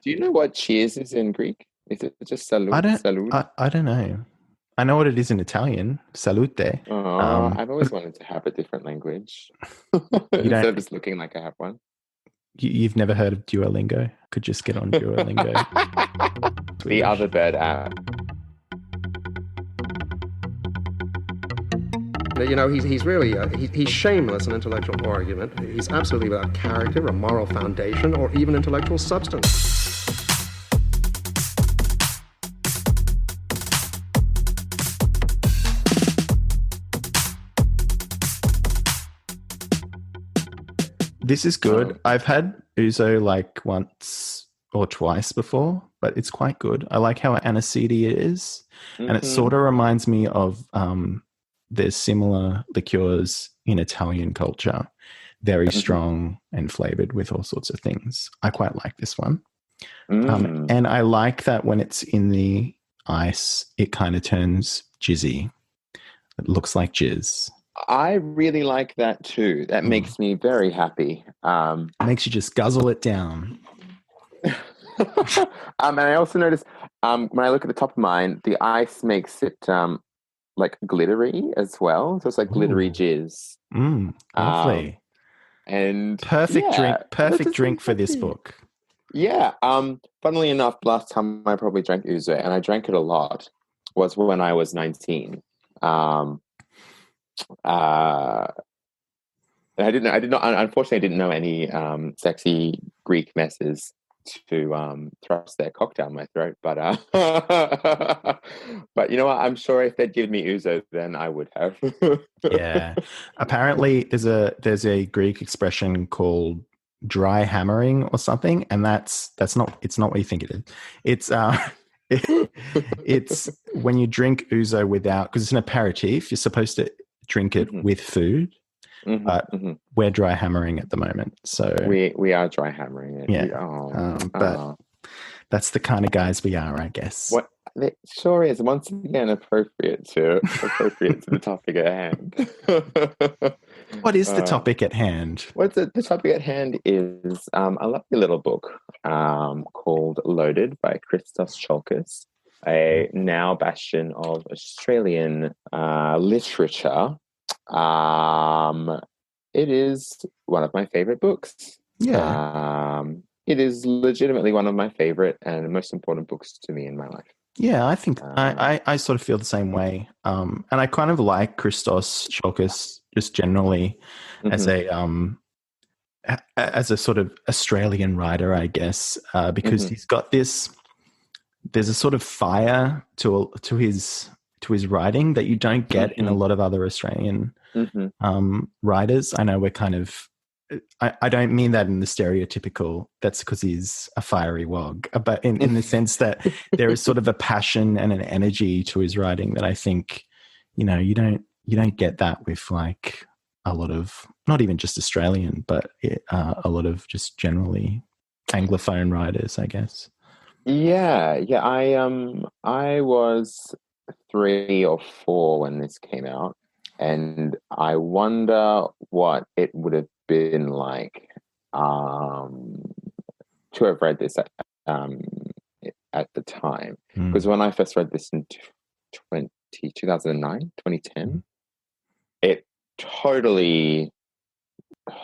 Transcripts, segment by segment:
Do you know what cheers is in Greek? Is it just I salud? don't. Salud? I don't know. I know what it is in Italian. Salute. Oh, Um, I've always wanted to have a different language you instead don't. of just looking like I have one. You've never heard of Duolingo? Could just get on Duolingo. The Swedish. other bird app. He's really he's shameless in intellectual argument. He's absolutely without character or moral foundation or even intellectual substance. This is good. I've had Ouzo like once or twice before, but it's quite good. I like how aniseedy it is, and it sort of reminds me of there's similar liqueurs in Italian culture, very strong and flavored with all sorts of things. I quite like this one. And I like that when it's in the ice, it kind of turns jizzy. It looks like jizz. I really like that too. That makes me very happy. Makes you just guzzle it down. And I also notice when I look at the top of mine, the ice makes it like glittery as well. So it's like glittery jizz. Lovely. And perfect drink for this book. Yeah. Funnily enough, last time I probably drank Ouzo, and I drank it a lot, was when I was 19. Unfortunately, I didn't know any sexy Greek messes to thrust their cock down my throat. But but you know what? I'm sure if they'd given me Ouzo, then I would have. Yeah. Apparently, there's a Greek expression called dry hammering or something, and it's not what you think it is. It's when you drink Ouzo without, because it's an aperitif. You're supposed to drink it with food. But we're dry hammering at the moment, so we are dry hammering it. Yeah, but that's the kind of guys we are, I guess. What it sure is. Once again, appropriate to the topic at hand. What is the topic at hand? The topic at hand is a lovely little book called "Loaded" by Christos Tsiolkas, a now bastion of Australian literature. It is one of my favorite books. Yeah. It is legitimately one of my favorite and most important books to me in my life. Yeah, I think I sort of feel the same way. And I kind of like Christos Tsiolkas just generally as a sort of Australian writer, I guess, because he's got there's a sort of fire to his writing that you don't get in a lot of other Australian writers. I know we're kind of, I don't mean that in the stereotypical, that's because he's a fiery wog, but in the sense that there is sort of a passion and an energy to his writing that I think, you don't get that with like a lot of, not even just Australian, but a lot of just generally Anglophone writers, I guess. Yeah. I was 3 or 4 when this came out, and I wonder what it would have been like to have read this at the time. Because when I first read this in 2009, 2010, it totally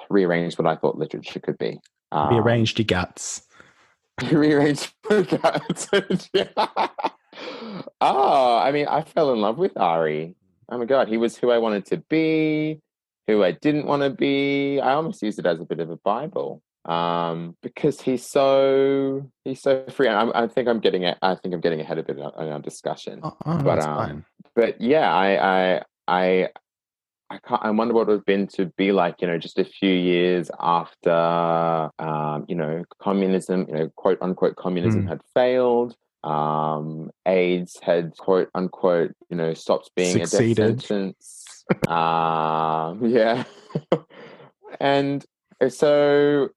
rearranged what I thought literature could be. Rearranged your guts. Rearranged my guts. I mean, I fell in love with Ari. Oh my God, he was who I wanted to be, who I didn't want to be. I almost used it as a bit of a Bible, because he's so free. I think I'm getting ahead a bit in our discussion. That's fine. But yeah, I wonder what it would have been to be like, just a few years after, communism, quote unquote, communism had failed. AIDS had, quote unquote, stopped being Succeeded. A death sentence. Yeah. And so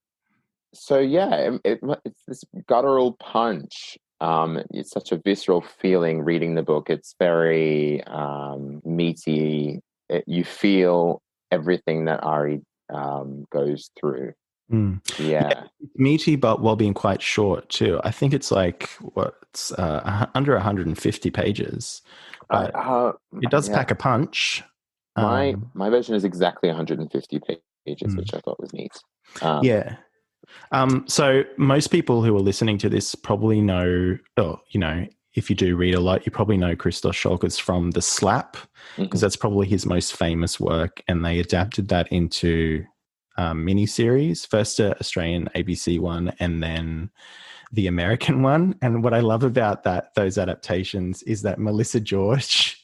yeah, it's this guttural punch. It's such a visceral feeling reading the book. It's very meaty. You feel everything that Ari goes through. Yeah. Meaty, but while being quite short too. I think it's like under 150 pages, but it does pack a punch. My version is exactly 150 pages, which I thought was neat. Yeah. So most people who are listening to this probably know, or, you know, if you do read a lot, you probably know Christos Tsiolkas from The Slap, because that's probably his most famous work. And they adapted that into a miniseries, first the Australian ABC one and then the American one. And what I love about those adaptations is that Melissa George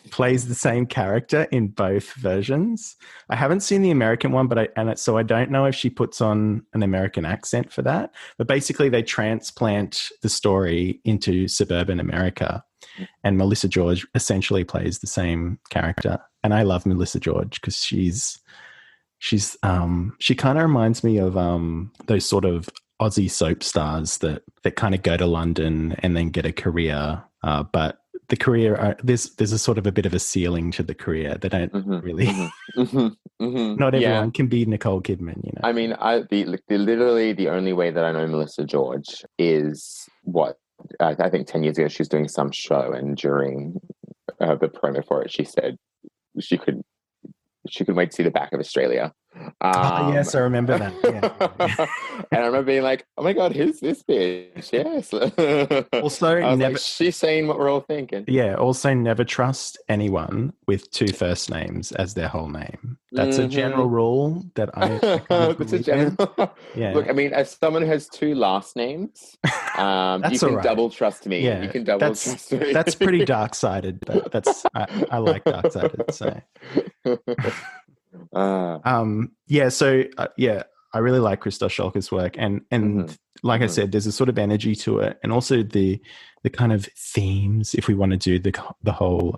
plays the same character in both versions. I haven't seen the American one, so I don't know if she puts on an American accent for that. But basically, they transplant the story into suburban America, and Melissa George essentially plays the same character. And I love Melissa George because she kind of reminds me of those sort of Aussie soap stars that kind of go to London and then get a career, but the career, there's a sort of a bit of a ceiling to the career. They don't really. Not everyone can be Nicole Kidman, you know. I mean, literally the only way that I know Melissa George is I think 10 years ago she was doing some show, and during the promo for it, she said she could wait to see the back of Australia. Yes, I remember that. Yeah. And I remember being like, "Oh my god, who's this bitch?" Yes. Also, she's saying what we're all thinking. Yeah. Also, never trust anyone with two first names as their whole name. That's a general rule that I That's a general. Yeah. Look, I mean, as someone who has two last names, you can double trust me. Yeah, you can double trust me. That's pretty dark-sided, but I like dark-sided. So. I really like Christos Tsiolkas' work, and like I said, there's a sort of energy to it, and also the kind of themes. If we want to do the whole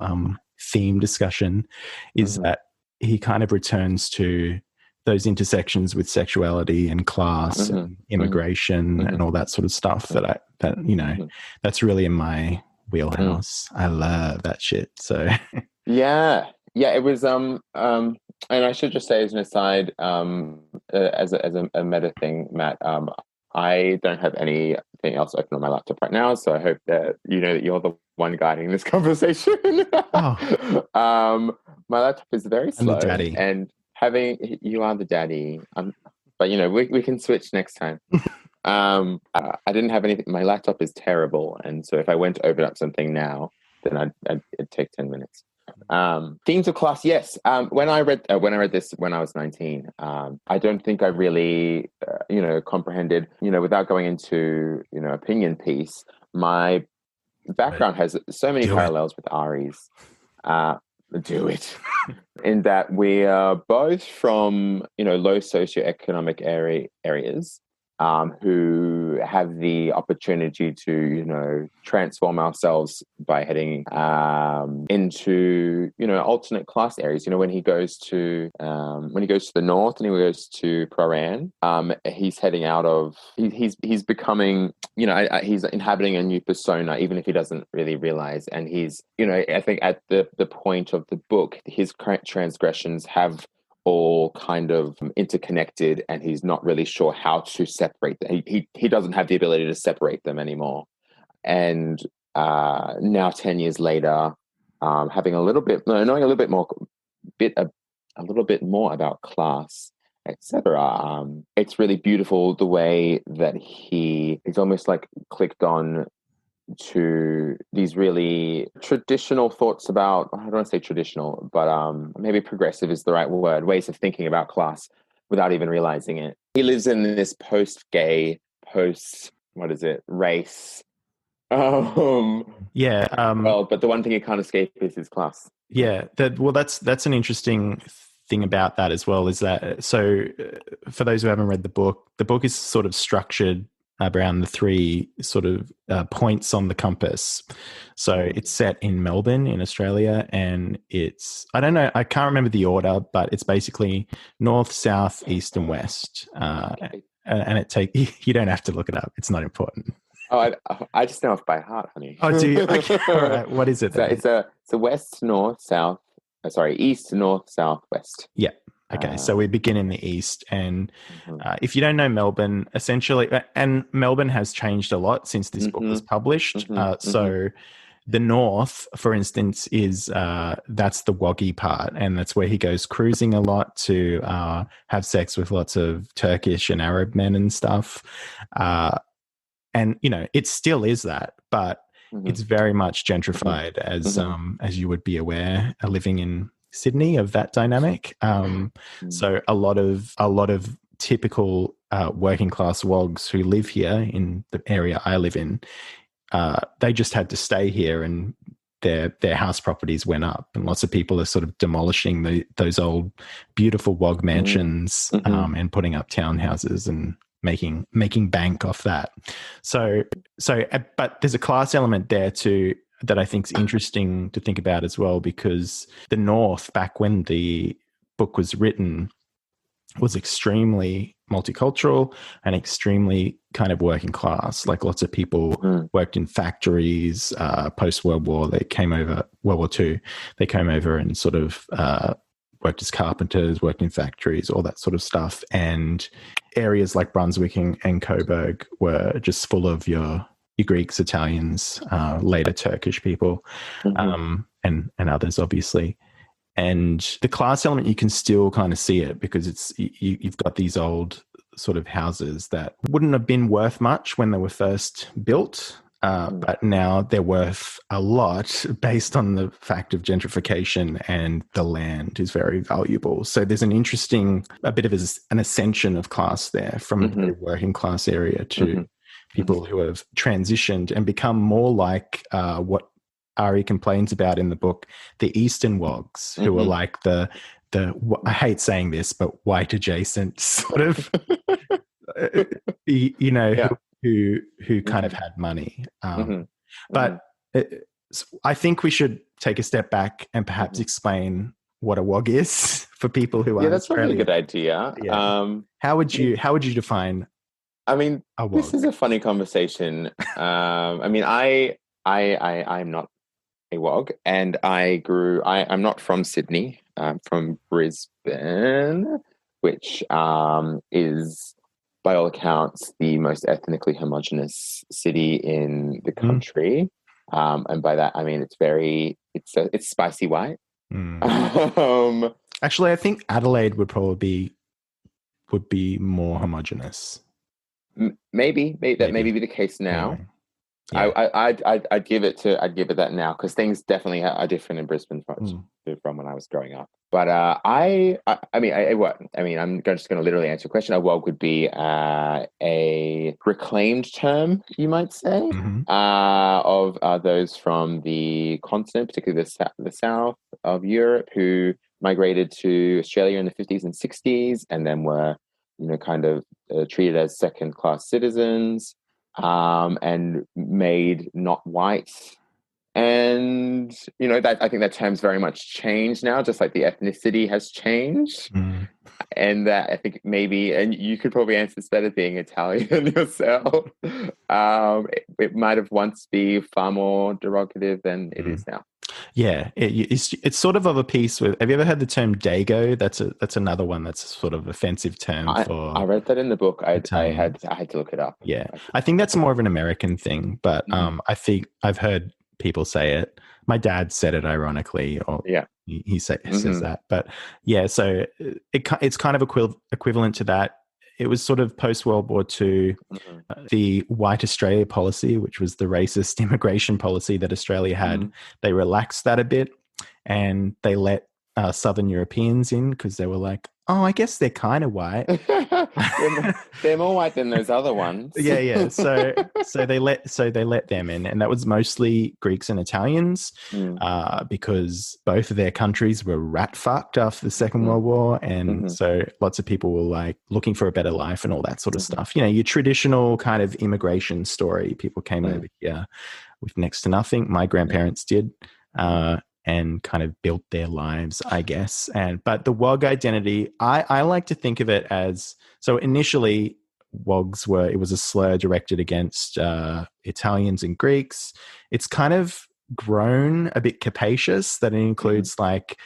theme discussion, is that he kind of returns to those intersections with sexuality and class and immigration and all that sort of stuff that that's really in my wheelhouse. I love that shit. So yeah, it was and I should just say as an aside, as a meta thing, Matt, I don't have anything else open on my laptop right now, so I hope that you know that you're the one guiding this conversation. My laptop is very slow, daddy. And you are the daddy. But you know, we can switch next time. I didn't have anything. My laptop is terrible, and so if I went to open up something now, then it'd take 10 minutes. Themes of class, yes. When I read this when I was 19, I don't think I really, comprehended, without going into, opinion piece. My background has so many parallels with Ari's. Do it. In that we are both from, low socioeconomic areas. Who have the opportunity to, transform ourselves by heading into, alternate class areas. When he goes to the north and he goes to Prahran, he's heading out of, he's becoming, he's inhabiting a new persona, even if he doesn't really realize. And he's, I think at the point of the book, his transgressions have all kind of interconnected, and he's not really sure how to separate them. He doesn't have the ability to separate them anymore. And now 10 years later, knowing a little bit more about class, etc. It's really beautiful the way that he's almost like clicked on to these really traditional thoughts about, I don't want to say traditional, but maybe progressive is the right word, ways of thinking about class without even realizing it. He lives in this post-gay, race. Well, but the one thing he can't escape is his class. Yeah, that's an interesting thing about that as well, is that, so for those who haven't read the book is sort of structured around the three sort of points on the compass. So it's set in Melbourne in Australia, and I can't remember the order, but it's basically north, south, east, and west. And you don't have to look it up. It's not important. Oh, I just know it by heart, honey. Oh, do you? Okay, all right. What is it? So it's a west, north, south. Sorry, east, north, south, west. Yeah. Okay, so we begin in the east, and Mhm. if you don't know Melbourne, essentially, and Melbourne has changed a lot since this book was published. So the north, for instance, is that's the woggy part, and that's where he goes cruising a lot to have sex with lots of Turkish and Arab men and stuff. And it still is that, but it's very much gentrified, as you would be aware, living in Sydney, of that dynamic. So a lot of typical working class wogs who live here in the area I live in, they just had to stay here, and their house properties went up, and lots of people are sort of demolishing those old beautiful wog mansions and putting up townhouses and making bank off that. So but there's a class element there too that I think is interesting to think about as well, because the North, back when the book was written, was extremely multicultural and extremely kind of working class. Like, lots of people worked in factories post-World War. They came over, World War II, they came over and sort of worked as carpenters, worked in factories, all that sort of stuff. And areas like Brunswick and Coburg were just full of your Greeks, Italians, later Turkish people, and others, obviously. And the class element, you can still kind of see it, because you've got these old sort of houses that wouldn't have been worth much when they were first built, but now they're worth a lot based on the fact of gentrification, and the land is very valuable. So there's a bit of an ascension of class there, from a very working class area to people who have transitioned and become more like what Ari complains about in the book, the Eastern wogs, who are like the I hate saying this, but white adjacent sort of, who kind of had money. But I think we should take a step back and perhaps explain what a wog is for people who are that's probably a good idea. Yeah. How would you define? I mean, a wog? This is a funny conversation. I mean, I'm not a wog, and I'm not from Sydney. I'm from Brisbane, which is, by all accounts, the most ethnically homogenous city in the country. And by that I mean it's spicy white. Actually, I think Adelaide would be more homogenous. Maybe that may be the case now. Anyway. Yeah. I'd give it that now, because things definitely are different in Brisbane from when I was growing up. But I'm just going to literally answer your question. A wog would be a reclaimed term, you might say, of those from the continent, particularly the south of Europe, who migrated to Australia in the 50s and 60s, and then were kind of treated as second-class citizens. And made not white. And, that I think that term's very much changed now, just like the ethnicity has changed. And that I think maybe, and you could probably answer this better being Italian yourself, it might have once been far more derogative than it is now. Yeah, it's sort of a piece with. Have you ever heard the term Dago? That's another one that's a sort of offensive term for. I read that in the book. I had to look it up. Yeah, I think that's more of an American thing, but I think I've heard people say it. My dad said it ironically, or he says that. But yeah, so it's kind of equivalent to that. It was sort of post-World War II, the White Australia policy, which was the racist immigration policy that Australia had. They relaxed that a bit, and they let Southern Europeans in, because they were like, oh, I guess they're kind of white. they're more white than those other ones. Yeah. So they let them in, and that was mostly Greeks and Italians, because both of their countries were rat fucked after the Second World War, and so lots of people were like looking for a better life and all that sort of stuff. Your traditional kind of immigration story. People came over here with next to nothing. My grandparents did. And kind of built their lives, I guess. But the wog identity, I like to think of it as, so initially wogs it was a slur directed against Italians and Greeks. It's kind of grown a bit capacious, that it includes like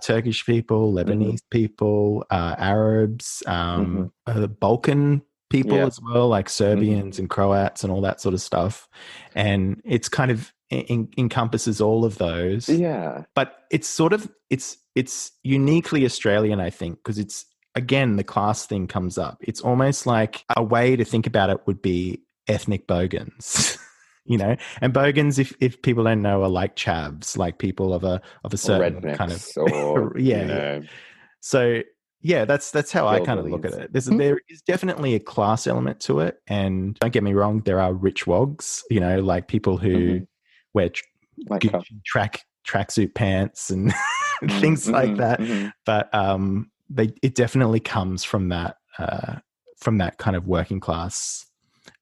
Turkish people, Lebanese people, Arabs, Balkan people as well, like Serbians and Croats and all that sort of stuff. And it's kind of encompasses all of those. Yeah. But it's sort of, it's uniquely Australian, I think, because it's, again, the class thing comes up. It's almost like a way to think about it would be ethnic bogans. You know, and bogans, if people don't know, are like chavs, like people of a certain rednecks kind of or yeah. So yeah, that's how I kind of look at it. There is definitely a class element to it, and don't get me wrong, there are rich wogs, you know, like people who wear like Gucci tracksuit pants and things like that. But it definitely comes from that kind of working class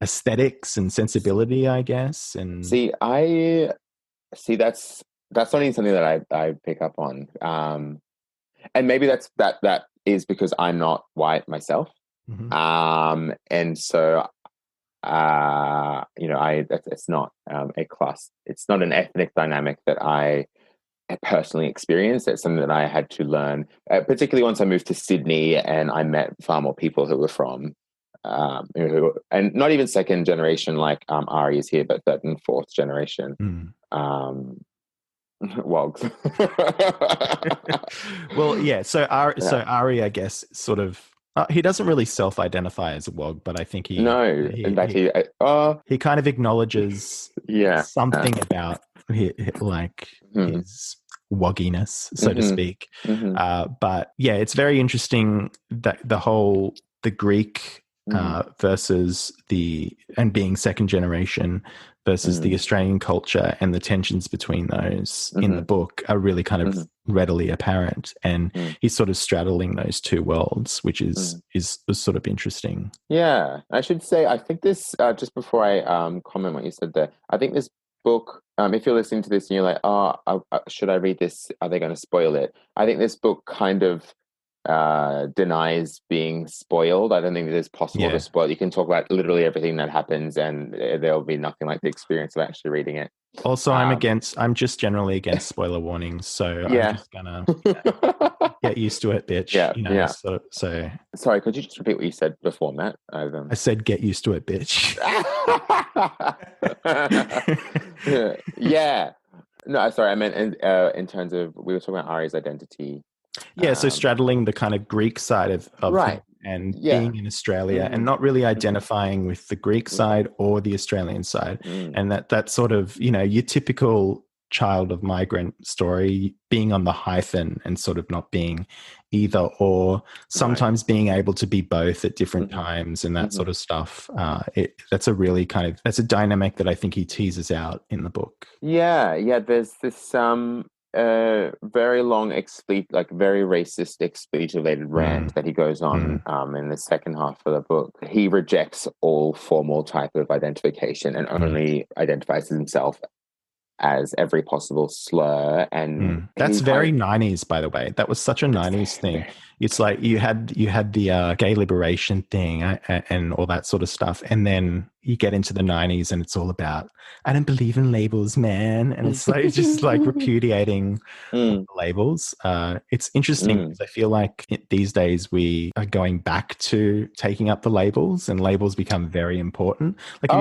aesthetics and sensibility, I guess. And that's not even something that I pick up on, and maybe that is because I'm not white myself, and so it's not a class, it's not an ethnic dynamic that I personally experienced. It's something that I had to learn, particularly once I moved to Sydney and I met far more people who were from and not even second generation like Ari is here, but third and fourth generation wogs. Well, yeah. So Ari, I guess, sort of. He doesn't really self-identify as a wog, but I think he kind of acknowledges something about his wogginess, so to speak. But yeah, it's very interesting that the Greek versus and being second generation versus the Australian culture, and the tensions between those in the book are really kind of readily apparent, and he's sort of straddling those two worlds, which is sort of interesting. Yeah, I should say, I think this just before I comment what you said there, I think this book, if you're listening to this and you're like, should I read this? Are they going to spoil it? I think this book kind of denies being spoiled. I don't think it is possible to spoil. You can talk about literally everything that happens, and there'll be nothing like the experience of actually reading it. Also, I'm just generally against spoiler warnings, so I'm just gonna get used to it, bitch. Yeah. So sorry, could you just repeat what you said before, Matt? I said, get used to it, bitch. Yeah. No, sorry, I meant in terms of, we were talking about Ari's identity. Yeah, so straddling the kind of Greek side of right, and being in Australia and not really identifying with the Greek side or the Australian side. And that sort of, your typical child of migrant story, being on the hyphen and sort of not being either or, sometimes being able to be both at different times and that sort of stuff. That's a dynamic that I think he teases out in the book. Yeah. There's this very long very racist expletive rant that he goes on in the second half of the book. He rejects all formal type of identification and only identifies himself as every possible slur. And that's very 90s, by the way. That was such a 90s thing. It's like you had the gay liberation thing and all that sort of stuff, and then you get into the 90s and it's all about, I don't believe in labels, man. And it's like just like repudiating labels. It's interesting because I feel like these days we are going back to taking up the labels, and labels become very important. Like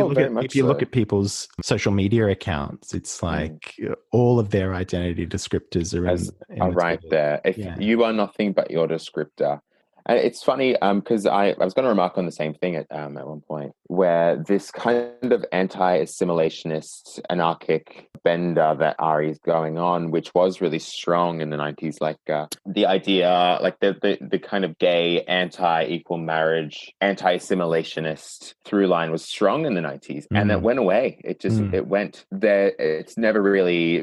if you look at people's social media accounts, it's like all of their identity descriptors are right there. If you are nothing but your descriptor. And it's funny because I was going to remark on the same thing at one point, where this kind of anti-assimilationist, anarchic bender that Ari's going on, which was really strong in the 90s, like the idea, like the kind of gay anti-equal marriage, anti-assimilationist through line was strong in the 90s, and it went away. It went there. It's never really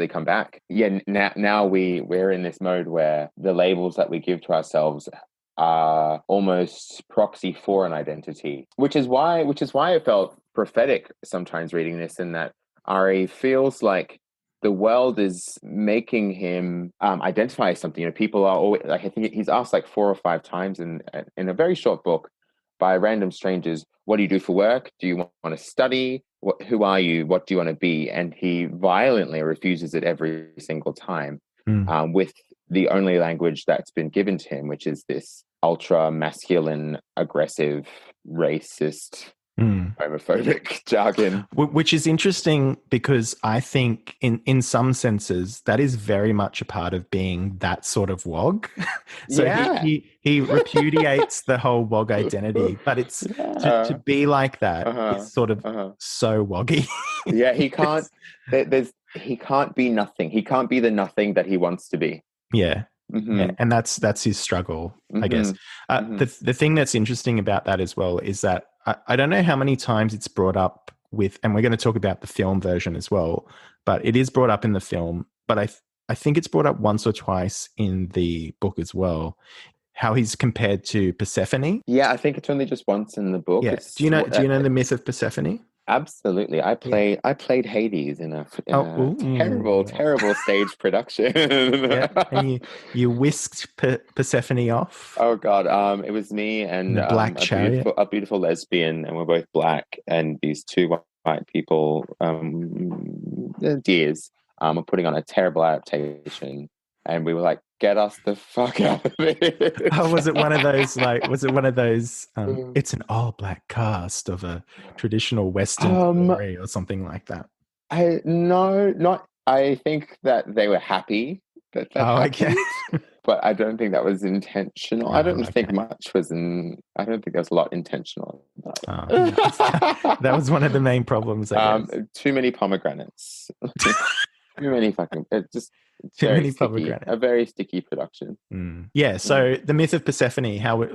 come back. Yeah, now we're in this mode where the labels that we give to ourselves are almost proxy for an identity, which is why I felt prophetic sometimes reading this, in that Ari feels like the world is making him identify as something. People are always, like, I think he's asked like 4 or 5 times in a very short book by random strangers, what do you do for work? Do you want to study? who are you? What do you want to be? And he violently refuses it every single time, with the only language that's been given to him, which is this ultra masculine, aggressive, racist, homophobic jargon. Which is interesting because I think in some senses that is very much a part of being that sort of wog. So Yeah. he repudiates the whole wog identity, but it's to be like that is sort of so woggy. Yeah, he can't. He can't be nothing. He can't be the nothing that he wants to be. Yeah. Yeah, and that's his struggle, I guess. The thing that's interesting about that as well is that I don't know how many times it's brought up with, and we're going to talk about the film version as well, but it is brought up in the film, but I think it's brought up once or twice in the book as well, how he's compared to Persephone. Yeah, I think it's only just once in the book. Yeah. Do you know the myth of Persephone? Absolutely. I played Hades in a terrible stage production. And you whisked Persephone off. Oh God. It was me and a beautiful lesbian, and we're both black, and these two white people, dears, were putting on a terrible adaptation, and we were like, get us the fuck out of it. Oh, was it one of those it's an all black cast of a traditional Western story or something like that? I think that they were happy that happened, but I don't think that was intentional. I don't think I don't think there was a lot intentional. That was one of the main problems, I guess. Too many pomegranates. Too many fucking a very sticky production. Yeah, so the myth of Persephone, how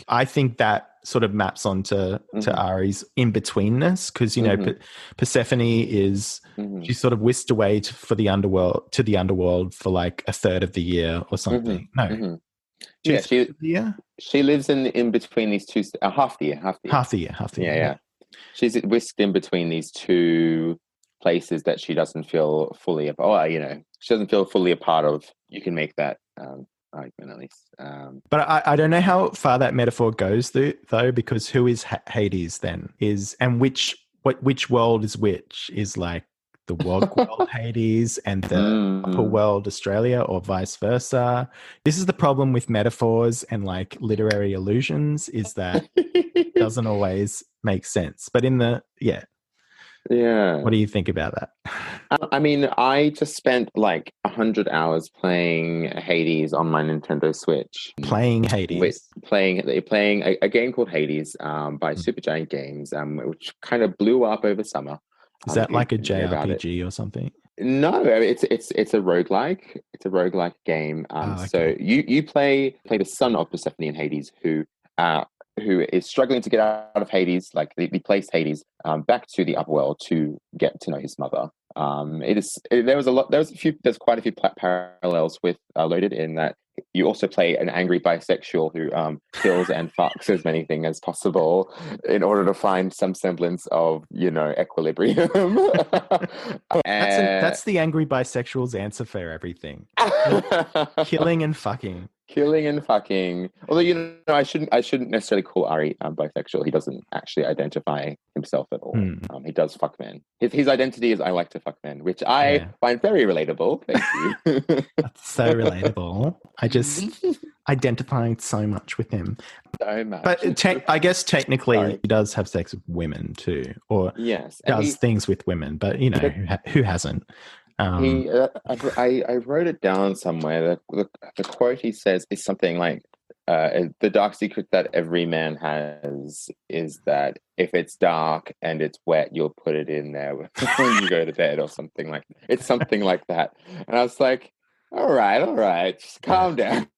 I think that sort of maps onto to Ari's in-betweenness, because Persephone is she's sort of whisked away to the underworld for like a third of the year or something. She lives in between these two, half the year. Yeah. She's whisked in between these two places that she doesn't feel fully she doesn't feel fully a part of. You can make that argument at least. But I don't know how far that metaphor goes though, because who is Hades then? And which world is which? Is like the wog world Hades and the upper world Australia, or vice versa? This is the problem with metaphors and like literary allusions, is that it doesn't always make sense. But what do you think about that? I mean, I just spent like 100 hours playing Hades on my Nintendo Switch. Playing Hades? Playing a game called Hades by Supergiant Games, which kind of blew up over summer. Is that like a JRPG or something? No, it's a roguelike. It's a roguelike game. So you play the son of Persephone and Hades, who is struggling to get out of Hades, like he placed Hades back to the upper world to get to know his mother. There's quite a few parallels with Loaded, in that you also play an angry bisexual who kills and fucks as many things as possible in order to find some semblance of equilibrium. That's the angry bisexual's answer for everything. Killing and fucking. Although I shouldn't necessarily call Ari bisexual. He doesn't actually identify himself at all. He does fuck men. His identity is I like to fuck men, which I find very relatable. Thank you. That's so relatable. I just identified so much with him. So much. But I guess technically he does have sex with women too, or does things with women. But who hasn't? I wrote it down somewhere. The quote he says is something like, the dark secret that every man has is that if it's dark and it's wet, you'll put it in there when you go to bed, or something like that. It's something like that. And I was like, all right, just calm down.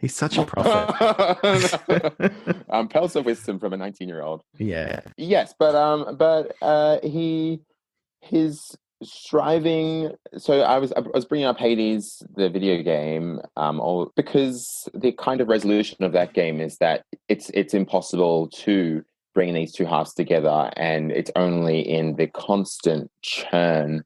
He's such a prophet. Pearls of wisdom from a 19-year-old. Yeah. Yes, but his striving. So I was bringing up Hades, the video game, because the kind of resolution of that game is that it's impossible to bring these two halves together, and it's only in the constant churn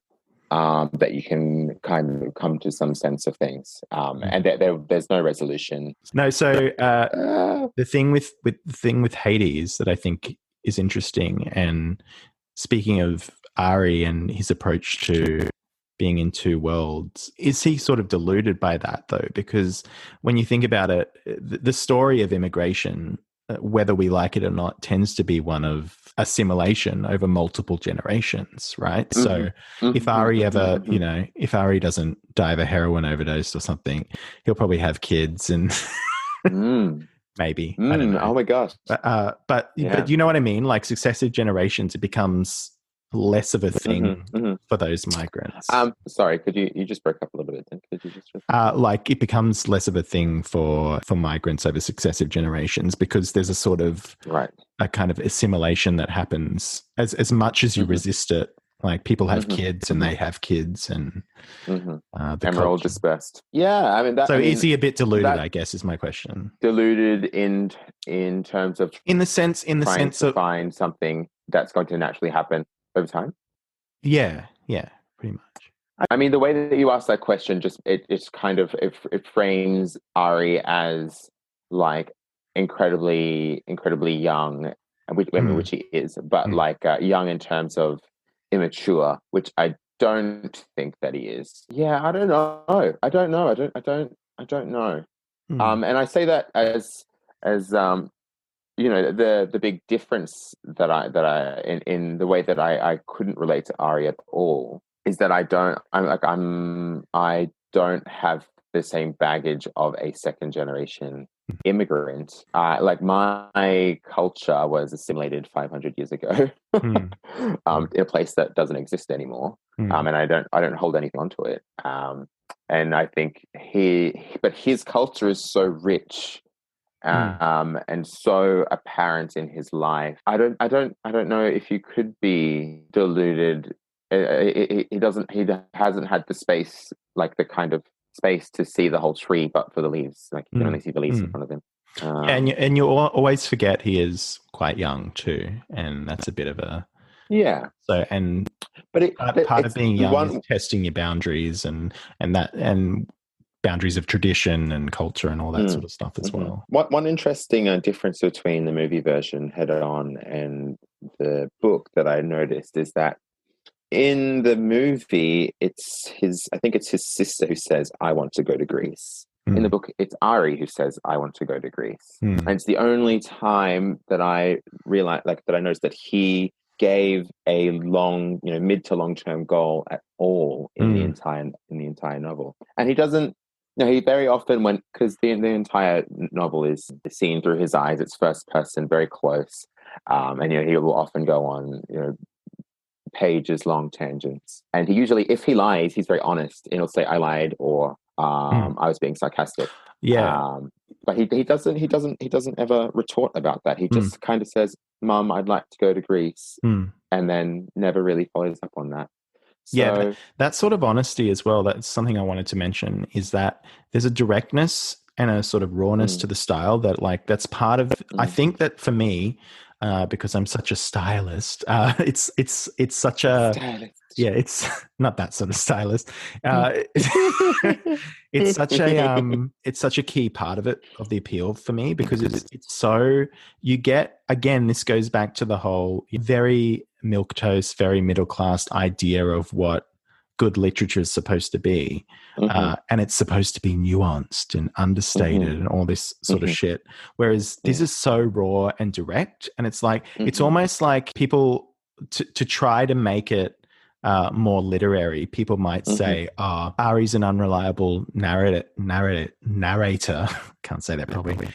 that you can kind of come to some sense of things, and there's no resolution. No, so the thing with Hades that I think is interesting, and speaking of Ari and his approach to being in two worlds, is he sort of deluded by that though? Because when you think about it, the story of immigration, whether we like it or not, tends to be one of assimilation over multiple generations, right? So if Ari ever, if Ari doesn't die of a heroin overdose or something, he'll probably have kids and maybe. I don't know. Oh my gosh. But you know what I mean? Like successive generations, it becomes less of a thing for those migrants. Sorry, could you just broke up a little bit then? Could you just like it becomes less of a thing for migrants over successive generations because there's a sort of a kind of assimilation that happens as much as you resist it. Like people have kids and they have kids and and we're all dispersed. Yeah, I mean is he a bit deluded? I guess is my question. Deluded in terms of in the sense of find something that's going to naturally happen over time. Yeah, pretty much. I mean, the way that you ask that question, it's kind of it frames Ari as like incredibly young, which he is, but like young in terms of immature, which I don't think that he is. Yeah, I don't know. I don't know. And I say that as the big difference that I in the way that I couldn't relate to Ari at all is that I don't have the same baggage of a second generation immigrant. Like my culture was assimilated 500 years ago in a place that doesn't exist anymore, and I don't hold anything onto it. And I think his culture is so rich. And so apparent in his life. I don't know if you could be deluded. He hasn't had the space, like the kind of space to see the whole tree, but for the leaves, like you can only see the leaves in front of him. And you always forget he is quite young too, and that's a bit of a So part of being young is testing your boundaries and boundaries of tradition and culture and all that sort of stuff as well. One interesting difference between the movie version Head On and the book that I noticed is that in the movie, I think it's his sister who says, "I want to go to Greece." In the book, it's Ari who says, "I want to go to Greece." And it's the only time that I realized, that I noticed that he gave a long, mid to long term goal at all in the entire novel, and he doesn't. He very often because the entire novel is seen through his eyes. It's first person, very close, and he will often go on pages long tangents. And he usually, if he lies, he's very honest, and he'll say, "I lied," or "I was being sarcastic." But he doesn't ever retort about that. He just kind of says, "Mum, I'd like to go to Greece," and then never really follows up on that. So, that sort of honesty as well, that's something I wanted to mention, is that there's a directness and a sort of rawness to the style that's part of, I think that for me, because I'm such a stylist, it's such a, stylist. Yeah, it's not that sort of stylist. It's such a key part of it, of the appeal for me, because it's so, you get, again, this goes back to the whole very milquetoast, very middle class idea of what good literature is supposed to be, and it's supposed to be nuanced and understated and all this sort of shit. Whereas this is so raw and direct, and it's like it's almost like people to try to make it more literary, people might say, Ari's an unreliable narrator. Can't say that probably.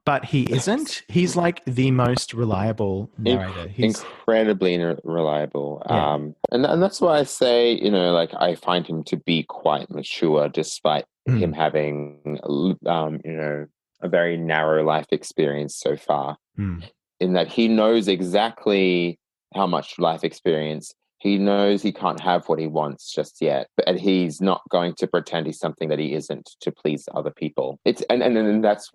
But he isn't. He's like the most reliable narrator. He's incredibly reliable. And that's why I say, I find him to be quite mature, despite him having, a very narrow life experience so far, in that he knows exactly how much life experience. He knows he can't have what he wants just yet, and he's not going to pretend he's something that he isn't to please other people. It's and that's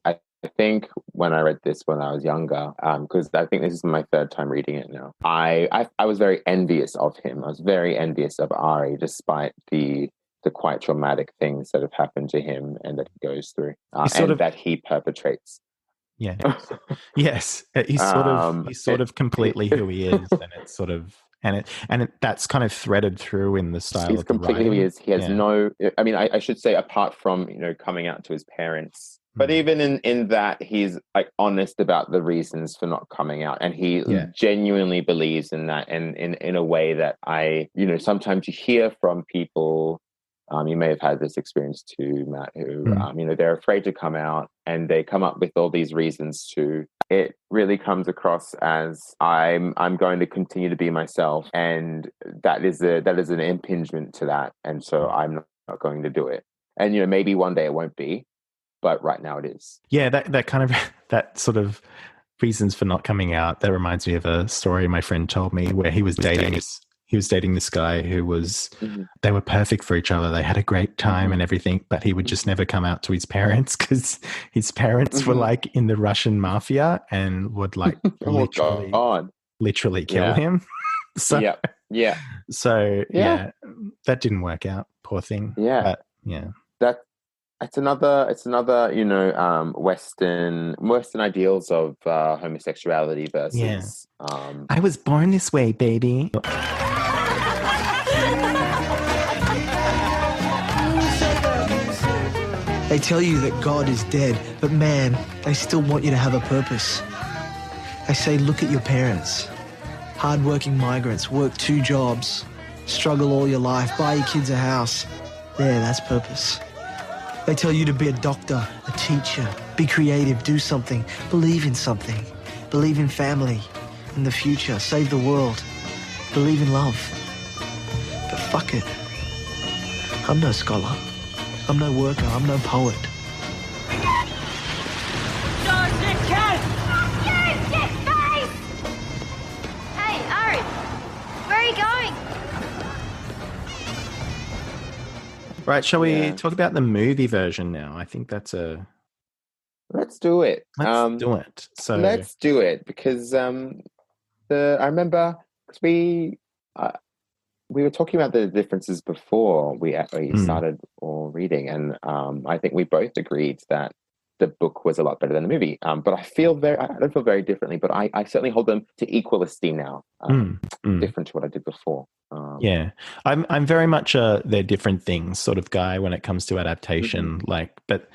I think when I read this when I was younger, because I think this is my third time reading it now. I was very envious of him. I was very envious of Ari, despite the quite traumatic things that have happened to him and that he goes through, that he perpetrates. Yeah. Yes. He's sort of completely who he is, and it's sort of that's kind of threaded through in the style he's of the completely writing. who he is. He has no. I mean, I should say, apart from coming out to his parents, but even in that, he's like honest about the reasons for not coming out, and he genuinely believes in that, and in a way that sometimes you hear from people. You may have had this experience too, Matt, who, they're afraid to come out and they come up with all these reasons to. It really comes across as I'm going to continue to be myself, and that is an impingement to that, and so I'm not going to do it. And maybe one day it won't be, but right now it is. Yeah, that kind of that sort of reasons for not coming out. That reminds me of a story my friend told me where he was dating this guy who was, they were perfect for each other. They had a great time and everything, but he would just never come out to his parents because his parents were like in the Russian mafia and would like literally kill him. So that didn't work out. Poor thing. Yeah. But, yeah. It's another Western ideals of homosexuality versus I was born this way, baby. They tell you that God is dead, but man, they still want you to have a purpose. They say, look at your parents. Hard-working migrants, work 2 jobs, struggle all your life, buy your kids a house. There, that's purpose. They tell you to be a doctor, a teacher, be creative, do something, believe in something, believe in family, in the future, save the world, believe in love. But fuck it. I'm no scholar. I'm no worker. I'm no poet. Hey, Ari, where are you going? Right, shall we talk about the movie version now? I think that's Let's do it. Let's do it. So let's do it because I remember we were talking about the differences before we started all reading, and I think we both agreed that the book was a lot better than the movie. But I don't feel very differently, but I certainly hold them to equal esteem now, different to what I did before. I'm very much they're different things sort of guy when it comes to adaptation. But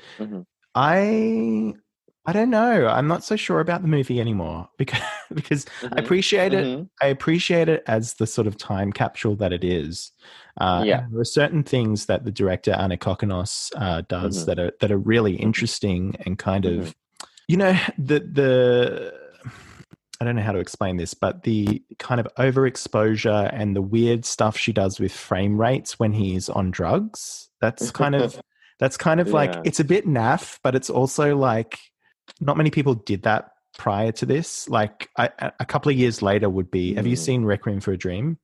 I don't know. I'm not so sure about the movie anymore because I appreciate it. I appreciate it as the sort of time capsule that it is. There are certain things that the director Anna Kokkinos does that are really interesting and kind of, the I don't know how to explain this, but the kind of overexposure and the weird stuff she does with frame rates when he's on drugs. That's kind of like, it's a bit naff, but it's also like not many people did that prior to this. Like a couple of years later would be, have you seen Requiem for a Dream?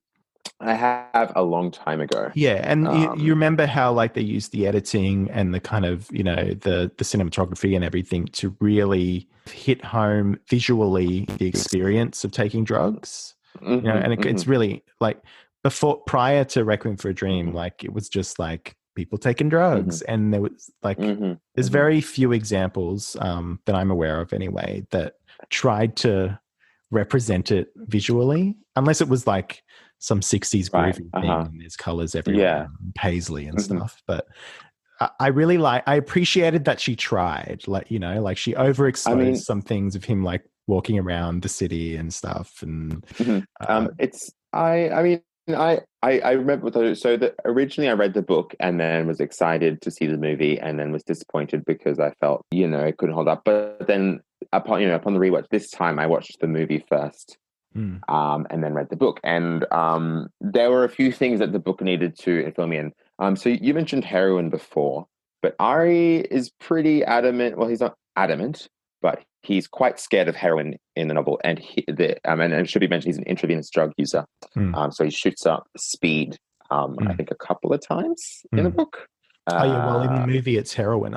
I have a long time ago. Yeah, and you remember how like they used the editing and the kind of, the cinematography and everything to really hit home visually the experience of taking drugs. It's really like prior to Requiem for a Dream, like it was just like people taking drugs, and there was like there's very few examples that I'm aware of anyway that tried to represent it visually, unless it was like some 60s groovy thing and there's colors everywhere, and paisley and stuff. But I appreciated that she tried, like she overexposed some things of him like walking around the city and stuff. And I remember so that originally I read the book and then was excited to see the movie and then was disappointed because I felt it couldn't hold up. But then upon the rewatch this time, I watched the movie first. And then read the book, and there were a few things that the book needed to fill me in. So you mentioned heroin before, but Ari is pretty adamant. Well, he's not adamant, but he's quite scared of heroin in the novel. And and it should be mentioned, he's an intravenous drug user. So he shoots up speed, I think a couple of times in the book. In the movie it's heroin.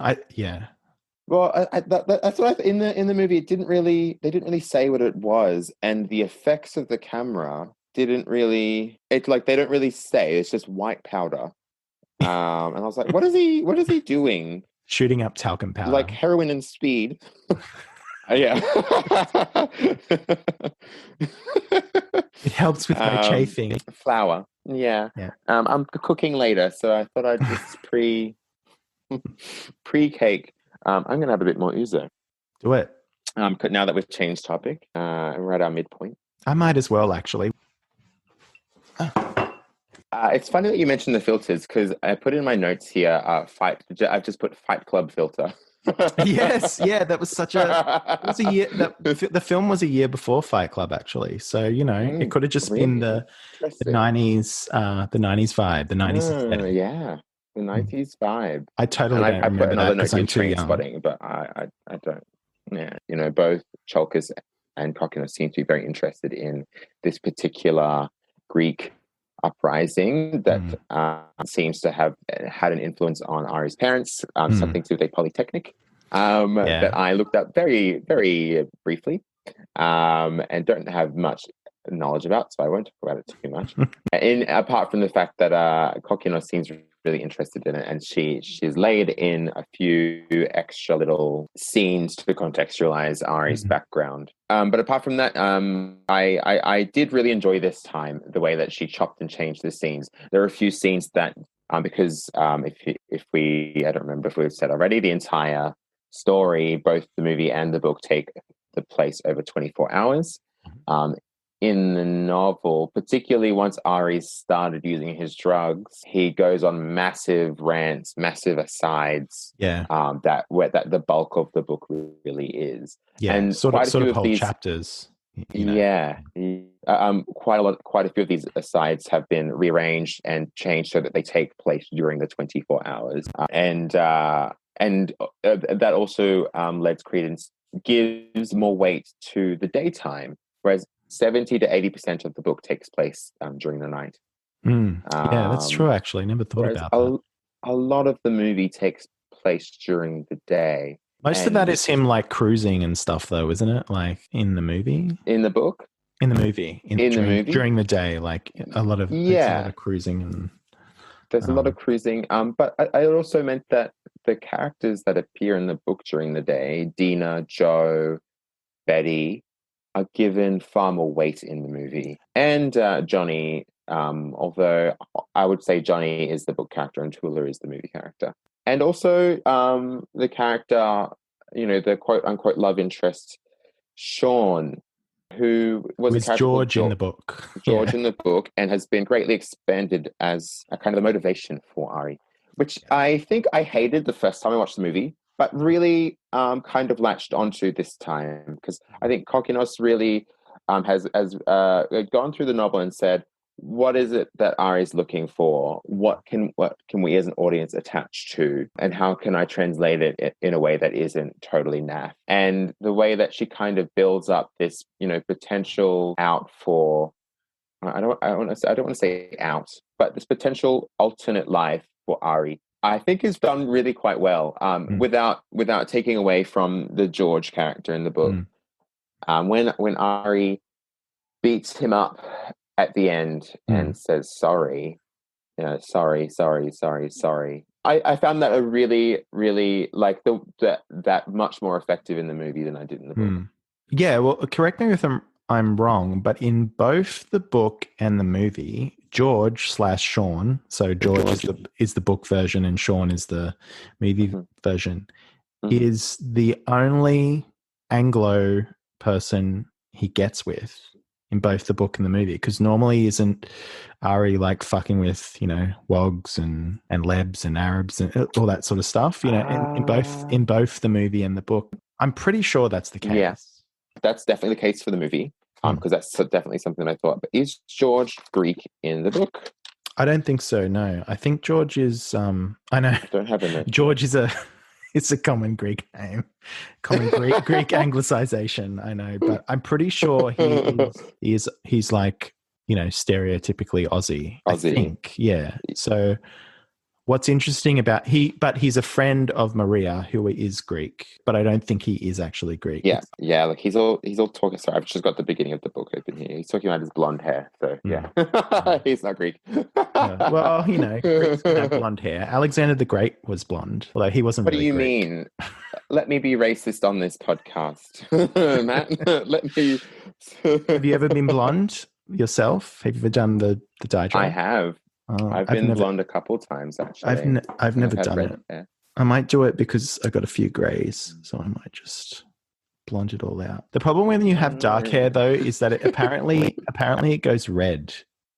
Well, that's what in the movie. They didn't really say what it was, and the effects of the camera didn't really. They don't really say. It's just white powder, and I was like, "What is he doing? Shooting up talcum powder, like heroin and speed." Yeah. It helps with my chafing. Flour. Yeah. Yeah. I'm cooking later, so I thought I'd just pre-cake. I'm going to have a bit more ouzo. Do it. Now that we've changed topic, we're at our midpoint. I might as well, actually. It's funny that you mentioned the filters because I put in my notes here. I've just put Fight Club filter. Yes, yeah, that was such a. It was a year. The film was a year before Fight Club, actually. So it could have just been the '90s, the '90s vibe, the '90s aesthetic. Yeah, the '90s vibe. I totally don't remember that because I'm too young. Spotting, but I don't. Yeah, both Tsiolkas and Kokkinos seem to be very interested in this particular Greek uprising that seems to have had an influence on Ari's parents, something to do with a polytechnic that I looked up very, very briefly and don't have much knowledge about, so I won't talk about it too much. Apart from the fact that Kokkinos seems really interested in it, and she's laid in a few extra little scenes to contextualize Ari's background. But apart from that, I did really enjoy this time, the way that she chopped and changed the scenes. There are a few scenes that, because if we, I don't remember if we've said already, the entire story, both the movie and the book, take the place over 24 hours. In the novel, particularly once Ari started using his drugs, he goes on massive rants, massive asides. Yeah, that the bulk of the book really is. Yeah, and sort of whole chapters. Yeah, quite a few of these asides have been rearranged and changed so that they take place during the 24 hours, and that also lends credence, gives more weight to the daytime, whereas 70 to 80% of the book takes place during the night. Yeah, that's true, actually. Never thought about that. A lot of the movie takes place during the day. Most of that is him like cruising and stuff, though, isn't it? Like in the movie? In the book? In the movie. During the day, like a lot of cruising. And there's a lot of cruising. But I also meant that the characters that appear in the book during the day, Dina, Joe, Betty, are given far more weight in the movie. And Johnny, although I would say Johnny is the book character and Tula is the movie character. And also the character, the quote-unquote love interest, Sean, who was George in the book. George in the book, and has been greatly expanded as a kind of a motivation for Ari, which I think I hated the first time I watched the movie, but really kind of latched onto this time, because I think Kokkinos really has gone through the novel and said, what is it that Ari's looking for? What can we as an audience attach to? And how can I translate it in a way that isn't totally naff? And the way that she kind of builds up this, potential out for, I don't want to say out, but this potential alternate life for Ari, I think is done really quite well, without taking away from the George character in the book. When Ari beats him up at the end and says sorry, sorry. I found that a really, really like that much more effective in the movie than I did in the book. Yeah, well, correct me if I'm wrong, but in both the book and the movie, George/Sean, so George is the book version and Sean is the movie version, is the only Anglo person he gets with in both the book and the movie, because normally isn't Ari like fucking with wogs and lebs and Arabs and all that sort of stuff, in both the movie and the book. I'm pretty sure that's the case. Yes, that's definitely the case for the movie, because that's definitely something I thought. But is George Greek in the book? I don't think so. No, I think George is. I know. I don't have a note. George is it's a common Greek name, common Greek anglicization. I know, but I'm pretty sure he's like stereotypically Aussie. I think, yeah. So what's interesting about he's a friend of Maria who is Greek, but I don't think he is actually Greek. Yeah. Like he's all talking. Sorry, I've just got the beginning of the book open here. He's talking about his blonde hair. So yeah, he's not Greek. Well, Greeks can have blonde hair. Alexander the Great was blonde, although he wasn't. What really do you Greek. mean? let me be racist on this podcast, Matt. Let me. Have you ever been blonde yourself? Have you ever done the dye job? I have. I've been blonde a couple times actually. I've never done it. Hair. I might do it because I got a few greys, so I might just blonde it all out. The problem when you have dark hair, though, is that it apparently it goes red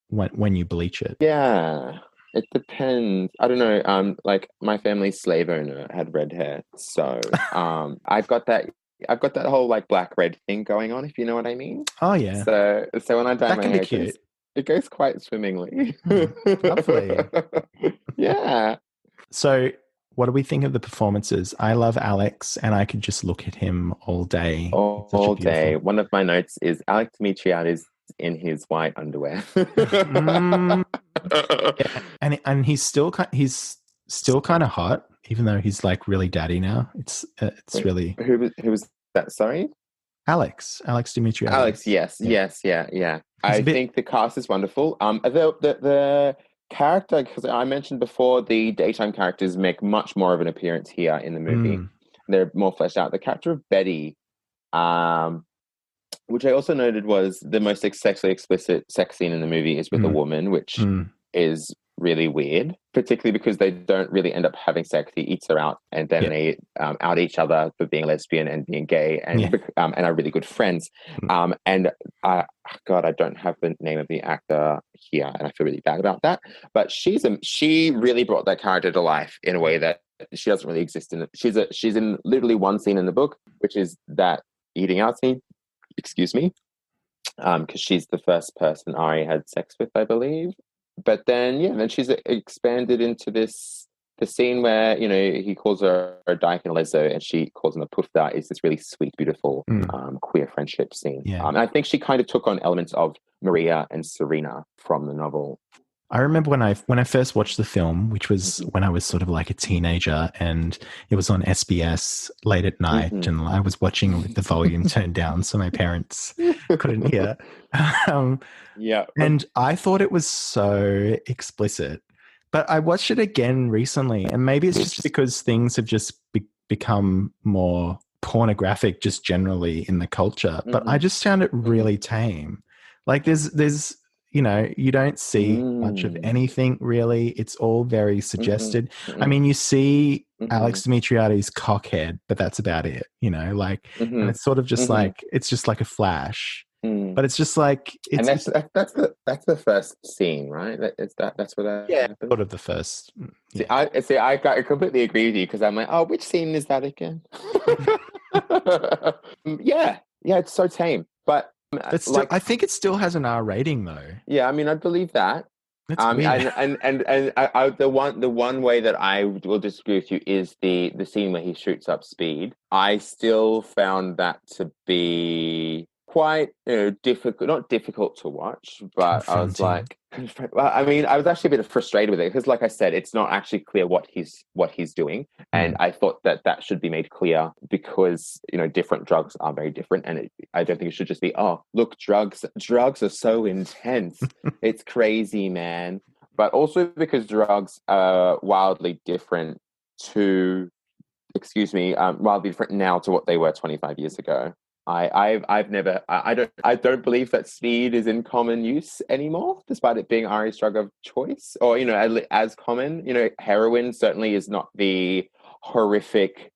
when you bleach it. Yeah, it depends. I don't know. Like my family's slave owner had red hair, so I've got that whole like black red thing going on, if you know what I mean. Oh yeah. So when I dye my hair, cute. It goes quite swimmingly. Lovely. Yeah. So what do we think of the performances? I love Alex, and I could just look at him all day. All day. One of my notes is Alex Dimitriadis in his white underwear. Yeah. And he's still kind of hot, even though he's like really daddy now. It's really. Who was that? Sorry. Alex Dimitriadis. Alex, yes. I think the cast is wonderful. The character, because I mentioned before, the daytime characters make much more of an appearance here in the movie. They're more fleshed out. The character of Betty, which I also noted was the most sexually explicit sex scene in the movie is with a woman, which is really weird, particularly because they don't really end up having sex. He eats her out, and then they out each other for being lesbian and being gay, and are really good friends. And God, I don't have the name of the actor here, and I feel really bad about that. But she really brought that character to life in a way that she doesn't really exist in. She's in literally one scene in the book, which is that eating out scene. Excuse me, because she's the first person Ari had sex with, I believe. But then she's expanded into the scene where, he calls her a dyke and a lezo, and she calls him a pufda. Is this really sweet, beautiful queer friendship scene. Yeah. And I think she kind of took on elements of Maria and Serena from the novel. I remember when I first watched the film, which was when I was sort of like a teenager, and it was on SBS late at night, and I was watching with the volume turned down so my parents couldn't hear. And I thought it was so explicit, but I watched it again recently, and maybe it's just because things have just become more pornographic just generally in the culture, but I just found it really tame. Like there's you don't see much of anything really. It's all very suggested. I mean, you see Alex Dimitriadis' cockhead, but that's about it, and it's sort of just like, it's just like a flash, but it's just like, it's, and that's the first scene, right? That's what happens? Sort of the first. I completely agree with you, because I'm like, oh, which scene is that again? yeah, it's so tame, but still, I think it still has an R rating though. Yeah, I mean, I believe that. That's weird. And the one way that I will disagree with you is the scene where he shoots up Speed. I still found that to be quite difficult, not difficult to watch, but I was like, I mean, I was actually a bit frustrated with it, because like I said, it's not actually clear what he's doing, and I thought that should be made clear, because different drugs are very different, and I don't think it should just be, oh look, drugs are so intense. It's crazy, man. But also because drugs are wildly different now to what they were 25 years ago. I don't believe that speed is in common use anymore, despite it being Ari's drug of choice, or as common. Heroin certainly is not the horrific,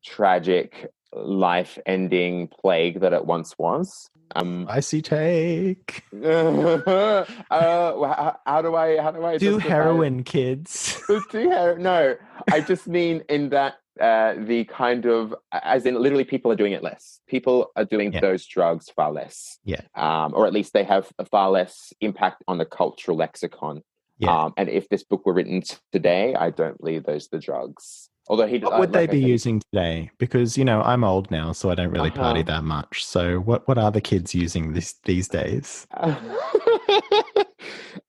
tragic, life-ending plague that it once was. Icy take. How do I do heroin, kids? No, I just mean in that. The kind of, as in literally people are doing it less. People are doing those drugs far less. Yeah. Or at least they have a far less impact on the cultural lexicon. Yeah. And if this book were written today, I don't believe those are the drugs. Although what would they be using today? Because, I'm old now, so I don't really party that much. So what are the kids using these days?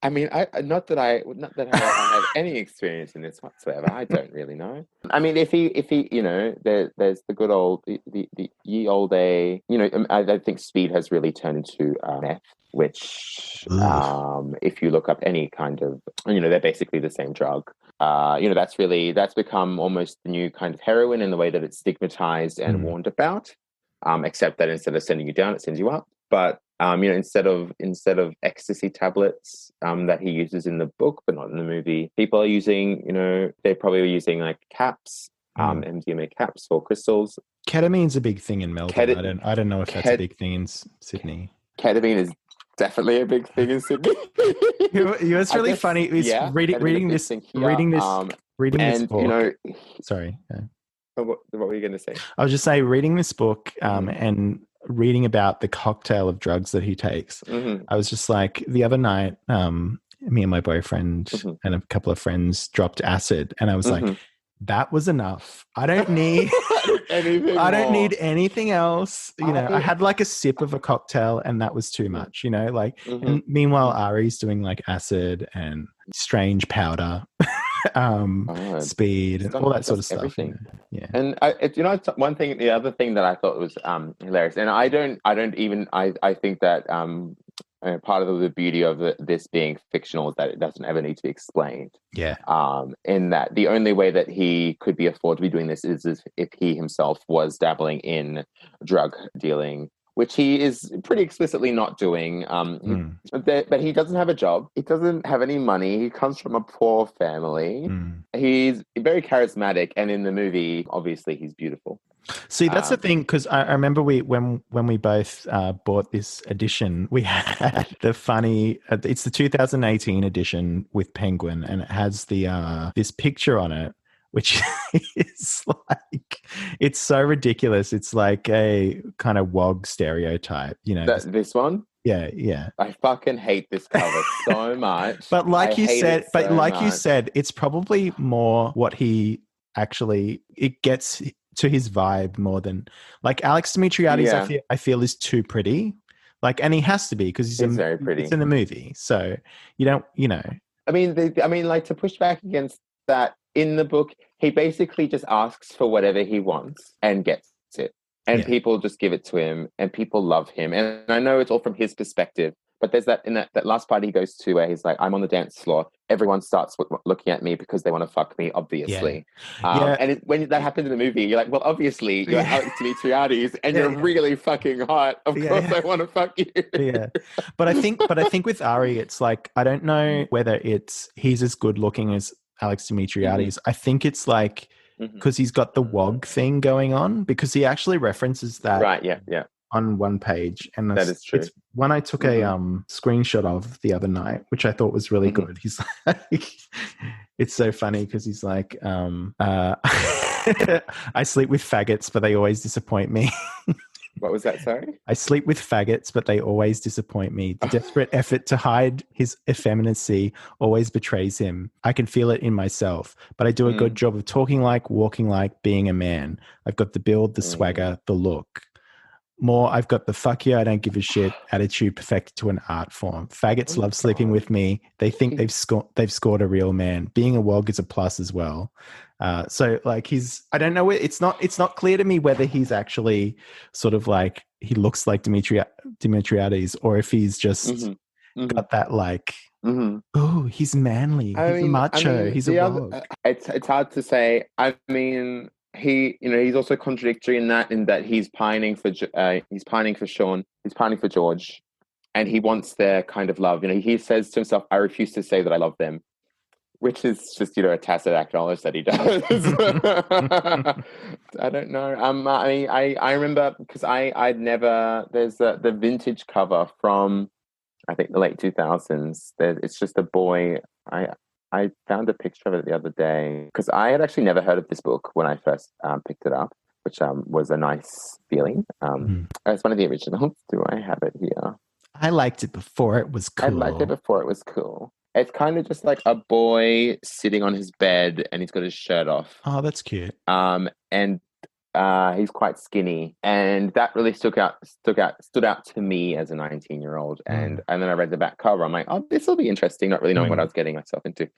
I mean, I have any experience in this whatsoever. I don't really know. I mean, if he, there's the good old, the ye old day. I think speed has really turned into meth, which, if you look up any kind of, they're basically the same drug. That's become almost the new kind of heroin in the way that it's stigmatized and warned about. Except that instead of sending you down, it sends you up. But instead of ecstasy tablets that he uses in the book, but not in the movie, people are using, they're probably using like caps, MDMA caps or crystals. Ketamine's a big thing in Melbourne. I don't know if that's a big thing in Sydney. Ketamine is definitely a big thing in Sydney. It's really funny. It's reading this book. Sorry. What were you going to say? I was just saying, reading this book and reading about the cocktail of drugs that he takes. I was just like, the other night, me and my boyfriend and a couple of friends dropped acid, and I was like, that was enough. I don't need anything else. I had like a sip of a cocktail and that was too much, and meanwhile Ari's doing like acid and strange powder, speed and all that sort of stuff. Everything. Yeah. And the other thing that I thought was hilarious, and I think that part of the beauty of this being fictional is that it doesn't ever need to be explained. Yeah. In that the only way that he could be afforded to be doing this is if he himself was dabbling in drug dealing, which he is pretty explicitly not doing. But he doesn't have a job. He doesn't have any money. He comes from a poor family. He's very charismatic, and in the movie, obviously, he's beautiful. See, that's the thing, because I remember when we both bought this edition, we had the funny. It's the 2018 edition with Penguin, and it has the this picture on it, which is like, it's so ridiculous. It's like a kind of wog stereotype, This one. Yeah. I fucking hate this cover so much. But you said, it's probably more what he actually, it gets to his vibe more than like Alex Dimitriades. I feel is too pretty, and he has to be because he's very pretty. It's in the movie, so you don't. I mean, to push back against that, in the book, he basically just asks for whatever he wants and gets it, and people just give it to him, and people love him. And I know it's all from his perspective, but there's that in that last part he goes to where he's like, I'm on the dance floor. Everyone starts looking at me because they want to fuck me, obviously. And when that happens in the movie, you're like, well, obviously, you're Alex Dimitriades and you're really fucking hot. Of course I want to fuck you. But I think with Ari, it's like, I don't know whether he's as good looking as Alex Dimitriades. I think it's like, because he's got the wog thing going on, because he actually references that. Right, yeah. On one page, and that is true. It's one I took a screenshot of the other night, which I thought was really good. He's like, it's so funny because he's like, I sleep with faggots, but they always disappoint me. What was that? Sorry? I sleep with faggots, but they always disappoint me. The desperate effort to hide his effeminacy always betrays him. I can feel it in myself, but I do a good job of talking like, walking like, being a man. I've got the build, the swagger, the look. More, I've got the fuck you, I don't give a shit attitude perfected to an art form. Faggots love sleeping with me. They think they've scored a real man. Being a wog is a plus as well. So like I don't know, it's not clear to me whether he's actually sort of like, he looks like Dimitriades, or if he's just got that like, oh, he's manly, he's macho, he's a wog. It's hard to say. I mean, he's also contradictory in that he's pining for Sean, he's pining for George, and he wants their kind of love. He says to himself, I refuse to say that I love them, which is just, a tacit acknowledge that he does. I don't know. I remember, because there's the vintage cover from, I think, the late 2000s. It's just a boy. I found a picture of it the other day, because I had actually never heard of this book when I first picked it up, which was a nice feeling. It's one of the originals. Do I have it here? I liked it before it was cool. It's kind of just like a boy sitting on his bed and he's got his shirt off. Oh, that's cute. And He's quite skinny, and that really stood out to me as a 19-year-old. And then I read the back cover. I'm like, oh, this will be interesting. Not really knowing what I was getting myself into.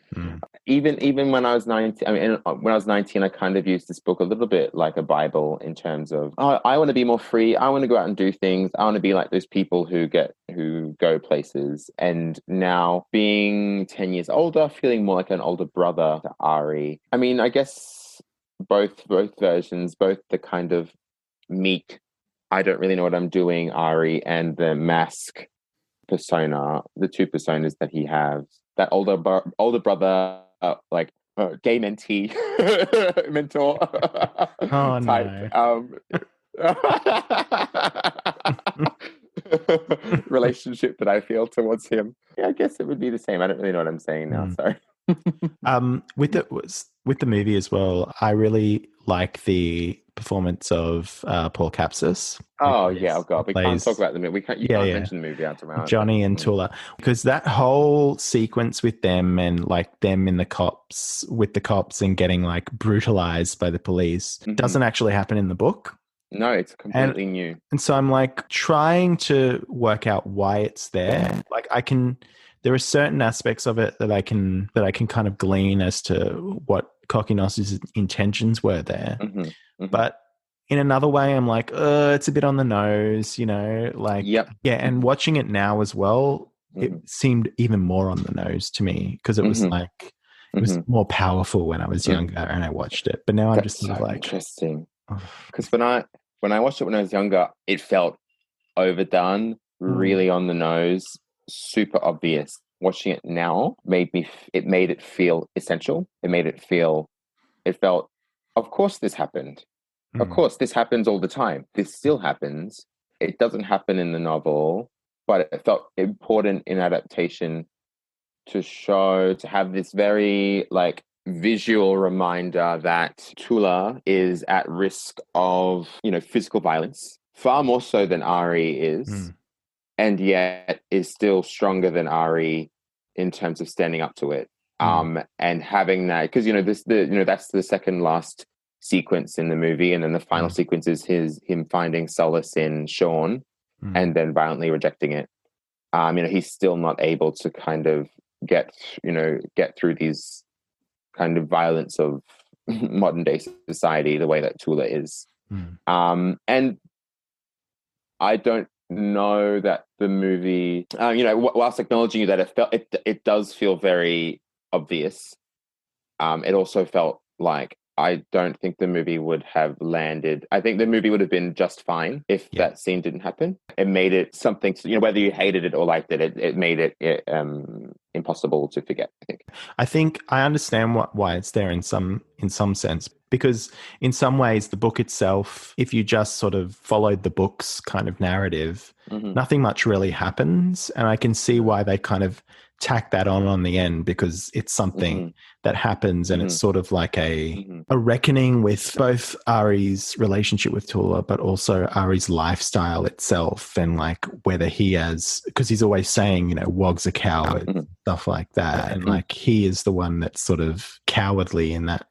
Even when I was 19, when I was 19, I kind of used this book a little bit like a Bible in terms of, oh, I want to be more free. I want to go out and do things. I want to be like those people who go places. And now being 10 years older, feeling more like an older brother to Ari. I mean, I guess both versions, both the kind of meek, I don't really know what I'm doing, Ari, and the mask persona, the two personas that he has. That older brother, gay mentee, mentor type. Relationship that I feel towards him. Yeah, I guess it would be the same. I don't really know what I'm saying now. Sorry. With the movie as well, I really like the performance of Paul Kapsis. Oh yeah, oh god, we can't talk about the movie. You can't mention the movie out around Johnny and Tula, because that whole sequence with them and like them in the cops and getting like brutalized by the police doesn't actually happen in the book. No, it's completely new. And so I'm like trying to work out why it's there. Like there are certain aspects of it that I can kind of glean as to what Kokkinos' intentions were there. But in another way, I'm like, it's a bit on the nose, like, and watching it now as well, it seemed even more on the nose to me because it was like, it was more powerful when I was younger and I watched it. But now I'm just sort of like, interesting. Because when I watched it when I was younger, it felt overdone, really on the nose, super obvious. Watching it now made it feel essential. It felt, of course this happened. Of course this happens all the time. This still happens. It doesn't happen in the novel, but it felt important in adaptation to have this very like visual reminder that Tula is at risk of, physical violence, far more so than Ari is, and yet is still stronger than Ari in terms of standing up to it. And having that, because that's the second last sequence in the movie, and then the final sequence is him finding solace in Sean and then violently rejecting it. He's still not able to kind of get through these kind of violence of modern day society the way that Tula is. And I don't know that the movie, whilst acknowledging that it does feel very obvious, it also felt like I don't think the movie would have landed. I think the movie would have been just fine if that scene didn't happen. It made it something, whether you hated it or liked it, it made it impossible to forget, I think. I think I understand why it's there in some sense, because in some ways the book itself, if you just sort of followed the book's kind of narrative, nothing much really happens. And I can see why they kind of tack that on the end, because it's something that happens, and it's sort of like a reckoning with both Ari's relationship with Tula, but also Ari's lifestyle itself, and like whether he has, because he's always saying, wogs are cowards, stuff like that, and like he is the one that's sort of cowardly in that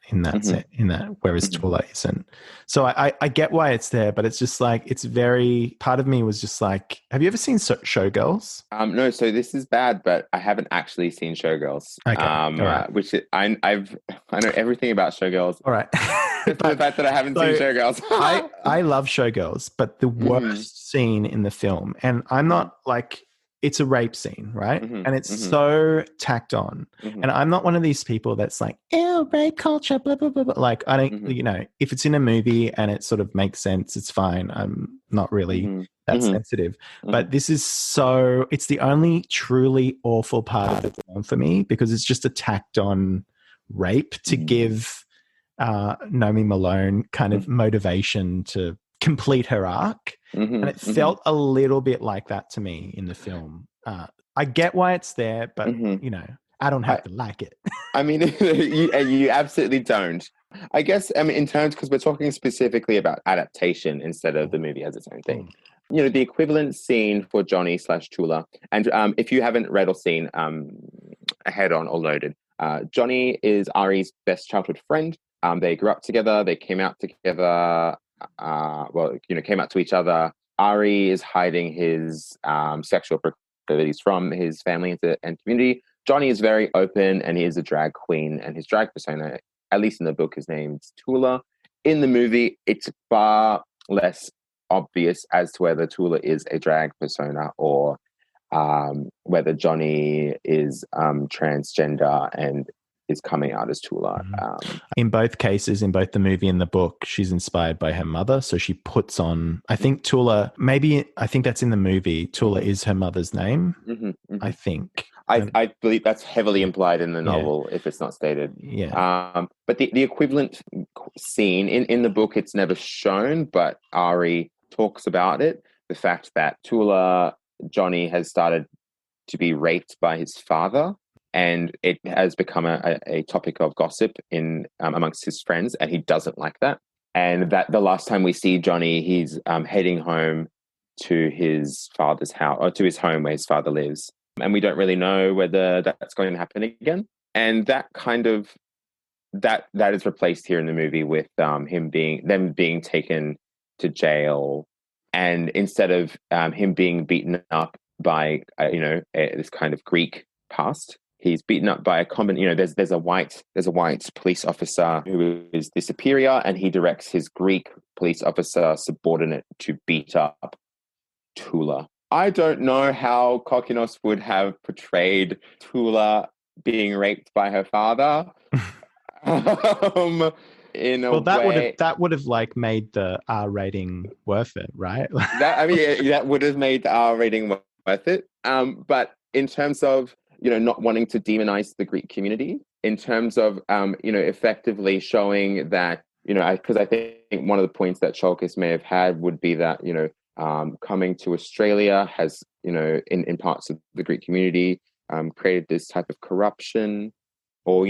whereas Tula isn't. So I get why it's there, but it's just like, it's very, part of me was just like, have you ever seen Showgirls? No, so this is bad, but I haven't actually seen Showgirls. Okay, all right. Which I know everything about Showgirls. All right. But the fact that I haven't seen Showgirls. I love Showgirls, but the worst scene in the film, and I'm not like, it's a rape scene, right? And it's so tacked on. And I'm not one of these people that's like, ew, rape culture, blah, blah, blah, blah. Like, I don't, if it's in a movie and it sort of makes sense, it's fine. I'm not really that sensitive. But this is it's the only truly awful part of the film for me, because it's just a tacked on rape to give Nomi Malone kind of motivation to complete her arc. And it felt a little bit like that to me in the film. I get why it's there, but I don't have to like it. I mean, you absolutely don't. I guess, in terms, because we're talking specifically about adaptation instead of the movie as its own thing. The equivalent scene for Johnny / Tula, and if you haven't read or seen Head On or Loaded, Johnny is Ari's best childhood friend. They grew up together. They came out together. came out to each other. Ari is hiding his sexual proclivities from his family and community. Johnny is very open, and he is a drag queen, and his drag persona, at least in the book, is named Tula. In the movie, it's far less obvious as to whether Tula is a drag persona or whether Johnny is transgender and is coming out as Tula. In both cases, in both the movie and the book, she's inspired by her mother. So she puts on, I think Tula, I think that's in the movie, Tula is her mother's name, I think. I believe that's heavily implied in the novel, if it's not stated. Yeah. But the equivalent scene, in the book, it's never shown, but Ari talks about it. The fact that Johnny has started to be raped by his father, and it has become a topic of gossip amongst his friends, and he doesn't like that. And that the last time we see Johnny, he's heading home to his father's house, or to his home where his father lives. And we don't really know whether that's going to happen again. And that is replaced here in the movie with them being taken to jail. And instead of him being beaten up by this kind of Greek past, he's beaten up by a common. There's a white police officer who is the superior, and he directs his Greek police officer subordinate to beat up Tula. I don't know how Kokkinos would have portrayed Tula being raped by her father. That would have like made the R rating worth it, right? that would have made the R rating worth it. But in terms of not wanting to demonize the Greek community, in terms of effectively showing that because I think one of the points that Tsiolkas may have had would be that coming to Australia has in parts of the Greek community created this type of corruption. Or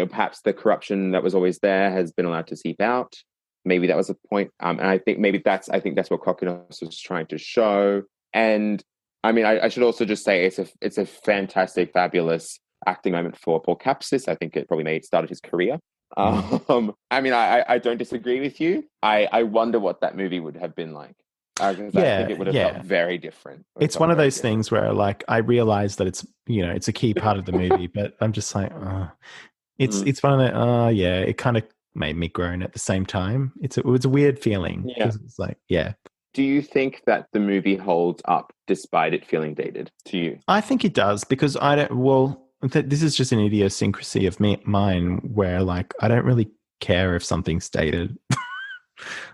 perhaps the corruption that was always there has been allowed to seep out. Maybe that was a point, and I think that's what Kokkinos was trying to show. And I mean, I should also just say it's a fantastic, fabulous acting moment for Paul Kapsis. I think it probably started his career. I mean, I don't disagree with you. I wonder what that movie would have been like. I think it would have felt very different. It's one of those things where, like, I realize that it's a key part of the movie, but I'm just like, it's one of the, it kind of made me groan at the same time. It was a weird feeling. Yeah. It's like, yeah. Do you think that the movie holds up despite it feeling dated to you? I think it does, because this is just an idiosyncrasy of mine where, like, I don't really care if something's dated.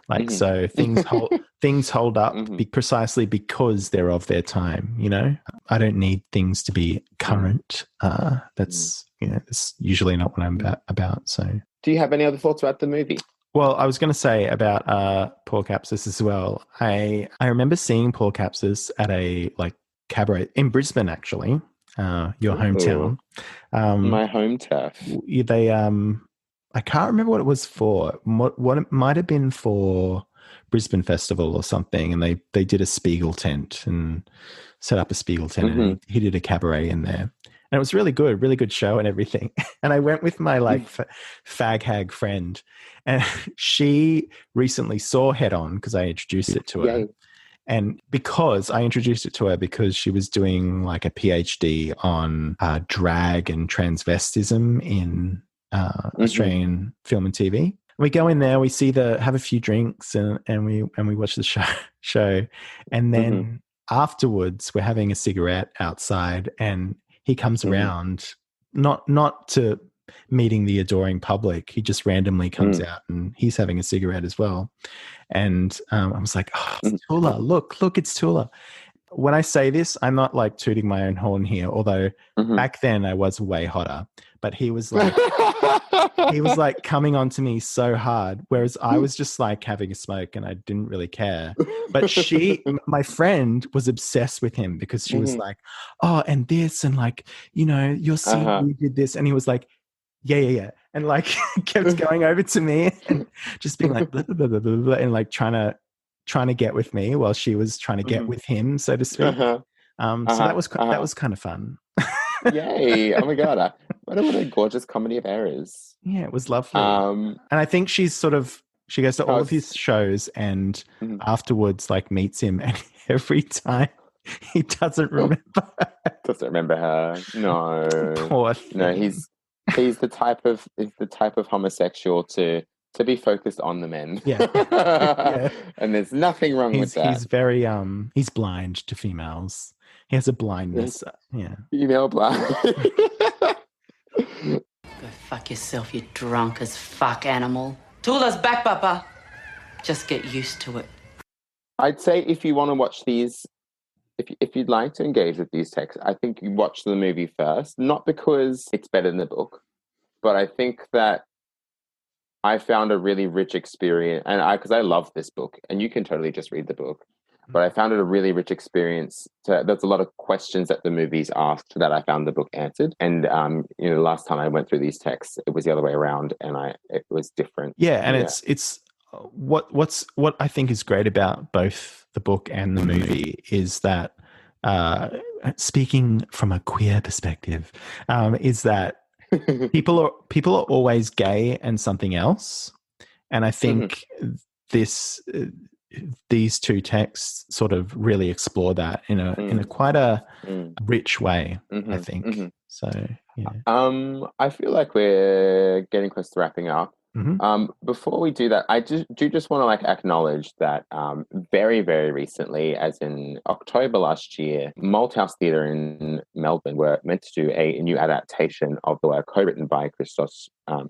Like, so things hold up precisely because they're of their time. I don't need things to be current. That's it's usually not what I'm about. So, do you have any other thoughts about the movie? Well, I was going to say about Paul Kapsis as well. I remember seeing Paul Kapsis at a cabaret in Brisbane, actually, your hometown. My home turf. They I can't remember what it was for. What it might have been for Brisbane Festival or something, and they did a Spiegel tent and set up a Spiegel tent, and he did a cabaret in there. And it was really good show and everything. And I went with my fag hag friend, and she recently saw Head On because I introduced it to her. And because I introduced it to her because she was doing like a PhD on drag and transvestism in Australian film and TV. We go in there, we have a few drinks, and we watch the show, and then afterwards we're having a cigarette outside, and he comes around, not to meeting the adoring public. He just randomly comes out, and he's having a cigarette as well. And I was like, "Oh, it's Tula! Look, it's Tula." When I say this, I'm not like tooting my own horn here, although back then I was way hotter. But he was like coming on to me so hard, whereas I was just like having a smoke and I didn't really care. But my friend was obsessed with him because she was like, "Oh, and this, and like, you're seeing you did this," and he was like, yeah, and like kept going over to me and just being like blah, blah, blah, blah, blah, and like trying to get with me while she was trying to get with him, so to speak. So that was kind of fun. Yay! Oh my god! What a gorgeous comedy of errors. Yeah, it was lovely. And I think she's She goes to all of his shows and afterwards, like, meets him, and every time he doesn't remember. Doesn't remember her. No. Poor thing. No, he's the type of homosexual to be focused on the men. Yeah. Yeah. And there's nothing wrong with that. He's very he's blind to females. He has a blindness. Yeah. Female blind. Go fuck yourself, you drunk as fuck animal. Tula's back, Papa. Just get used to it. I'd say if you want to watch these, if you'd like to engage with these texts, I think you watch the movie first. Not because it's better than the book, but I think that I found a really rich experience, and because I love this book, and you can totally just read the book, but I found it a really rich experience. There's a lot of questions that the movies asked that I found the book answered, and the last time I went through these texts, it was the other way around, and it was different. Yeah, and it's what I think is great about both the book and the movie is that, speaking from a queer perspective, is that people are always gay and something else, and I think these two texts sort of really explore that in a quite a rich way. I think so. Yeah. I feel like we're getting close to wrapping up. Before we do that, I just want to acknowledge that very, very recently, as in October last year, Malthouse Theatre in Melbourne were meant to do a new adaptation of the work written by Tsiolkas, that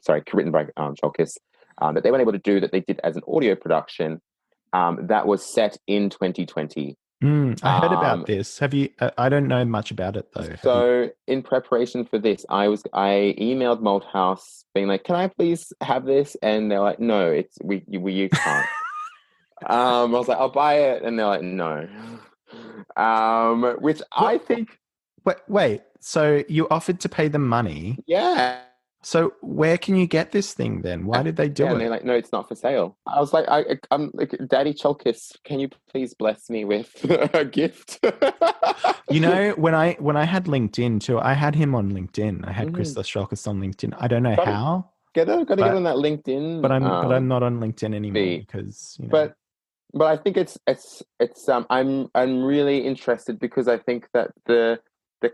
they weren't able to do, that they did as an audio production that was set in 2020. I heard about this. Have you? I don't know much about it though. So, in preparation for this, I emailed Malthouse, being like, "Can I please have this?" And they're like, "No, you can't." I was like, "I'll buy it," and they're like, "No." Which I think. Wait. So you offered to pay them money? Yeah. So where can you get this thing then? Why did they do it? And they're like, "No, it's not for sale." I was like, I'm like, "Daddy Tsiolkas, can you please bless me with a gift?" When I had LinkedIn too, I had him on LinkedIn. I had Christos Tsiolkas on LinkedIn. I don't know how. Gotta get on that LinkedIn. But I'm not on LinkedIn anymore because. But I think it's I'm really interested because I think that the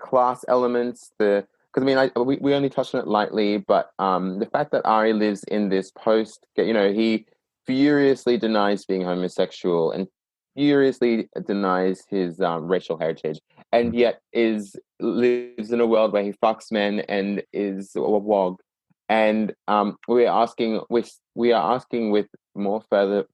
class elements, because we only touched on it lightly, but the fact that Ari lives in this post, he furiously denies being homosexual and furiously denies his racial heritage, and yet lives in a world where he fucks men and is a wog, and we are asking with more further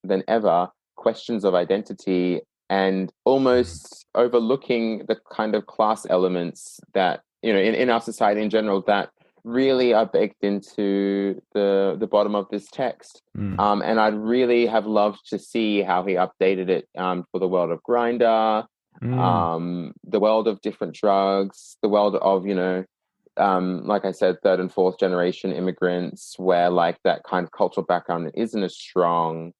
than ever questions of identity, and almost overlooking the kind of class elements that in our society in general that really are baked into the bottom of this text. And I'd really have loved to see how he updated it for the world of Grindr, the world of different drugs, the world of like I said, third and fourth generation immigrants, where that kind of cultural background isn't as strong,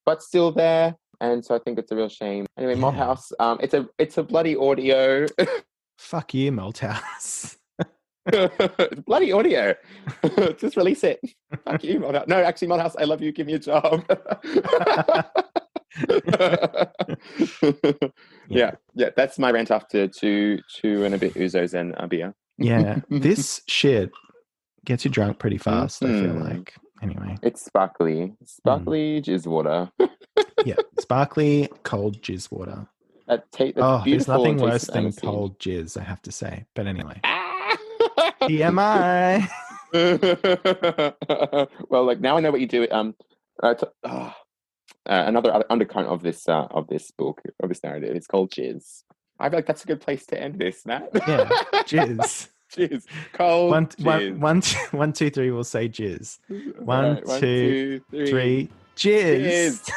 but still there. And so I think it's a real shame. Anyway, Malthouse, it's a bloody audio. Fuck you, Malthouse. Bloody audio. Just release it. Fuck you, Malthouse. No, actually, Malthouse, I love you. Give me a job. Yeah. That's my rant after two and a bit Ouzos and a beer. Yeah, this shit gets you drunk pretty fast, I feel like. Anyway. It's sparkly jizz water. Yeah, sparkly, cold jizz water. There's nothing worse than cold jizz, I have to say. But anyway. TMI. Well, now I know what you do. Another undercurrent of this book, of this narrative, is called jizz. I feel like that's a good place to end this, Matt. Yeah, jizz. Jizz. Cold jizz. 1, 2, 3, we'll say jizz. 1, 2, 3, jizz.